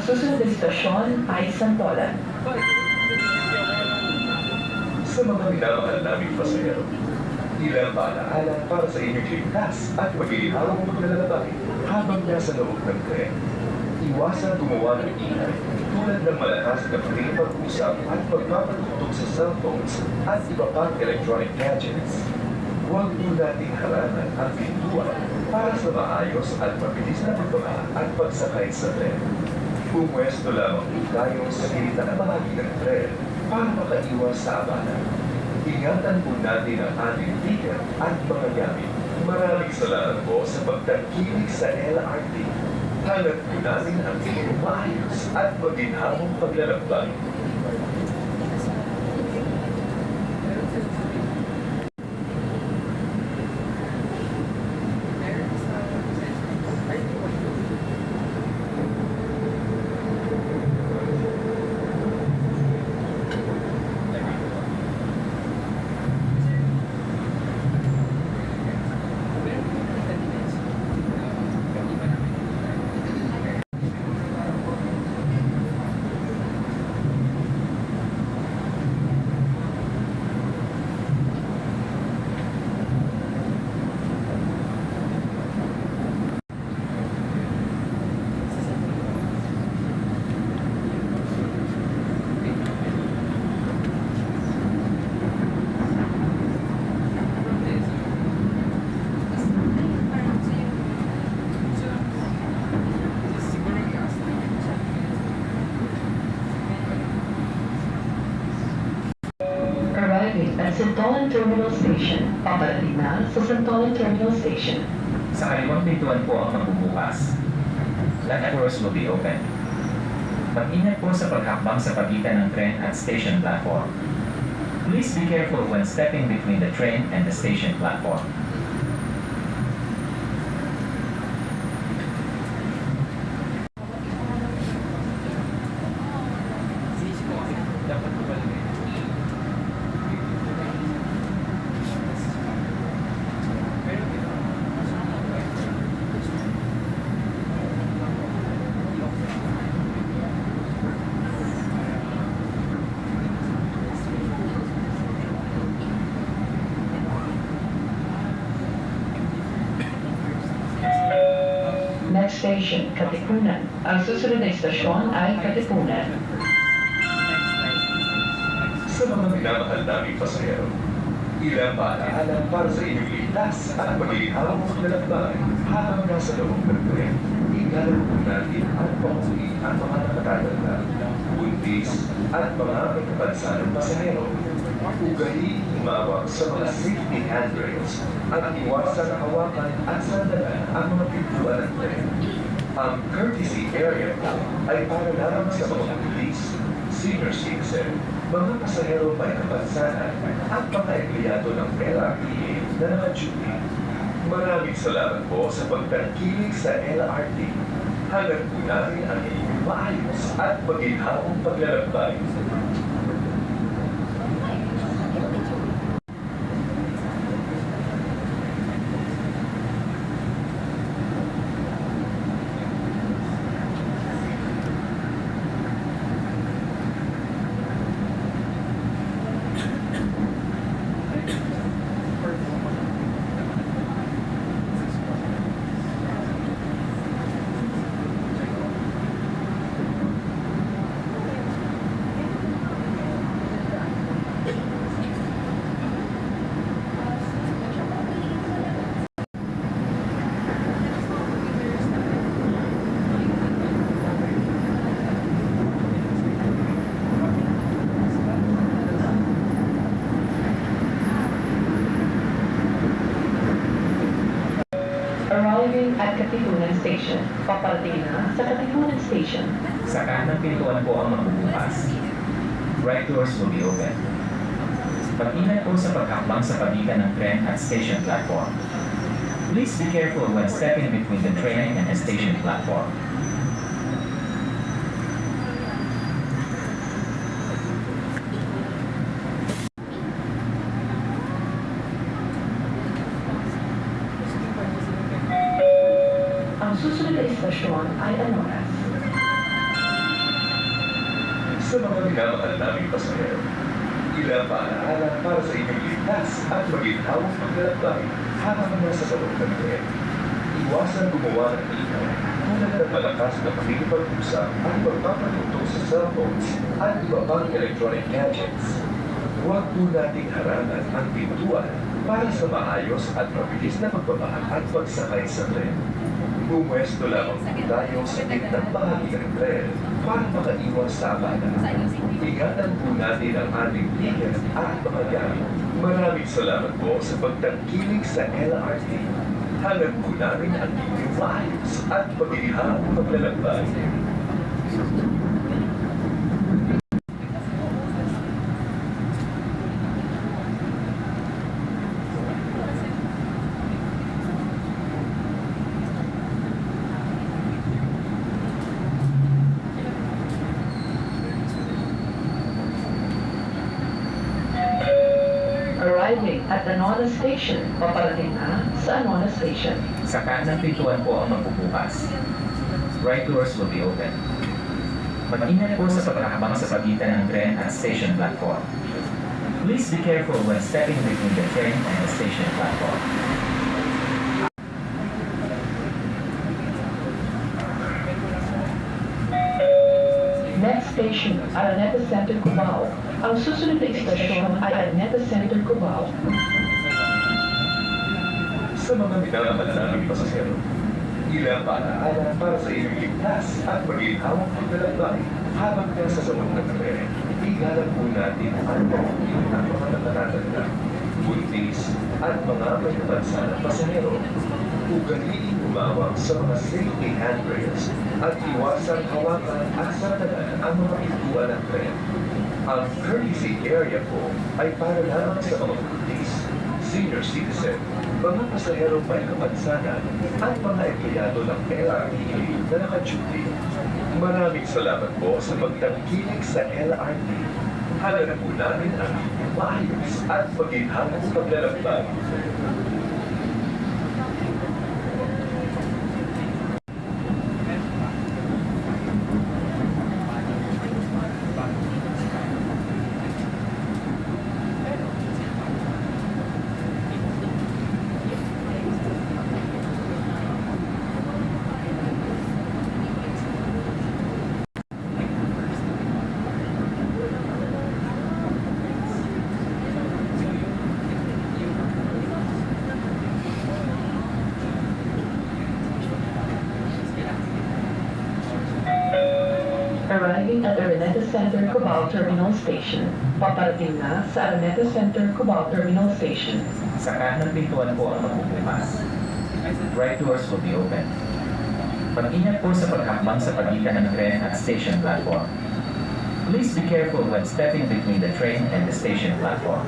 susunod na istasyon ay Santolan. Sa mga minamahal naming pasahero, ilang paalaala para sa inyong ligtas at mag-iinhawang paglalakbay habang nasa loob ng tren. Iwasan gumawa ng ingay tulad ng malakas na pakikipag-usap at pagpapatugtog sa cellphones at iba pang electronic gadgets. Huwag po nating harangan ang pintuan para sa maayos at mabilis na pagbaba at pagsakay sa tren. Pumwesto lamang po tayo sa gilid na bahagi ng tren para makaiwas sa abala. Ingatan po natin ang ating ticket at mga gamit. Maraming salamat po sa pagtangkilik sa LRT. Hangat po natin ang inyong maayos at maginhawang paglalakbay. Arriving at Santolan Terminal Station. Paparating na sa Santolan Terminal Station. Sa kaliwang pintuan po ang magbubukas. Lahat doors will be open. Mag-ingat po sa paghakbang sa pagitan ng tren at station platform. Please be careful when stepping between the train and the station platform. Next station, Katipunan. Ang susunod na istasyon ay Katipunan. Sa mga minamahal naming pasahero, ilang paalaala para sa inyong ligtas at mag-iinhawang paglalakbay habang nasa loob ng tren. Ingatan po natin ang pauwi at mga nakataganda, buntis at mga may kapansanang pasahero. Ugaliin humawak sa mga safety handrails at iwasan hawakan at sandalan ang mga pintuan ng tren. Ang courtesy area po ay para lamang sa mga pulis, senior citizen, mga pasahero may kapansanan at mga empleyado ng LRTA na naka-duty. Maraming salamat po sa pagtangkilik sa LRT. Hangat po natin ang inyong maayos at maginhawang paglalakbay. Arriving at Katipunan Station. Paparating na sa Katipunan Station. Sa kanang pintuan po ang magbubukas. Right doors will be open. Mag-ingat po sa paghakbang sa pagitan ng tren at station platform. Please be careful when stepping between the train and the station platform. Ang susunod na istasyon ay Anoras. Sa mga minamahal naming pasahero, ilang paalaala para sa inyong ligtas at maginhawang paglalakbay habang nasa sa loob ng tren. Iwasan gumawa ng ilaw tulad ng malakas na pakikipag-usap at pagpapatuto sa cellphones at iba pang electronic gadgets. Huwag po nating harangan ang pintuan para sa maayos at mabilis na pagbabaan at pagsakay sa tren. Pumwesto lamang po tayo sa gitnang bahagi ng tren para makaiwas sa abala. Ingatan po natin ang ating ticket at mga gamit. Maraming salamat po sa pagtangkilik sa LRT. Hangad po namin ang inyong maayos at pagigihang paglalakbay. Arriving at Anona Station. Paparating na sa Anona Station. Sa kanang pintuan po ang magbubukas. Right doors will be open. Mag-ingat po sa pagkakabang sa pagitan ng tren at station platform. Please be careful when stepping between the train and the station platform. Next station, Araneta Center, Cubao. Ang susunod na istasyon ay Araneta Center, Cubao. Sa mga minamahal naming pasahero, ilang paalaala para sa inyong ligtas at maginhawang paglalakbay habang nasa sa loob ng tren. Igalang po natin ang mga nakatatanda, buntis at mga may kapansanan pasahero. Ugaliin umawang sa mga safety handrails at iwasang hawakan at satanan ang mga pintuan ng tren. Ang courtesy area po ay para lamang sa mga buntis, senior citizen, mga pasahero may kapansanan at mga empleyado ng LRT na naka-duty. Maraming salamat po sa pagtangkilik sa LRT. Halaga po namin ang maayos at maginhawang paglalakbay. Arriving at Araneta Center, Cubao Terminal Station. Paparating na sa Araneta Center, Cubao Terminal Station. Sa kanang pintuan po ang magbubukas. Right doors will be open. Mag-ingat po sa pagkakbang sa pagitan ng tren at station platform. Please be careful when stepping between the train and the station platform.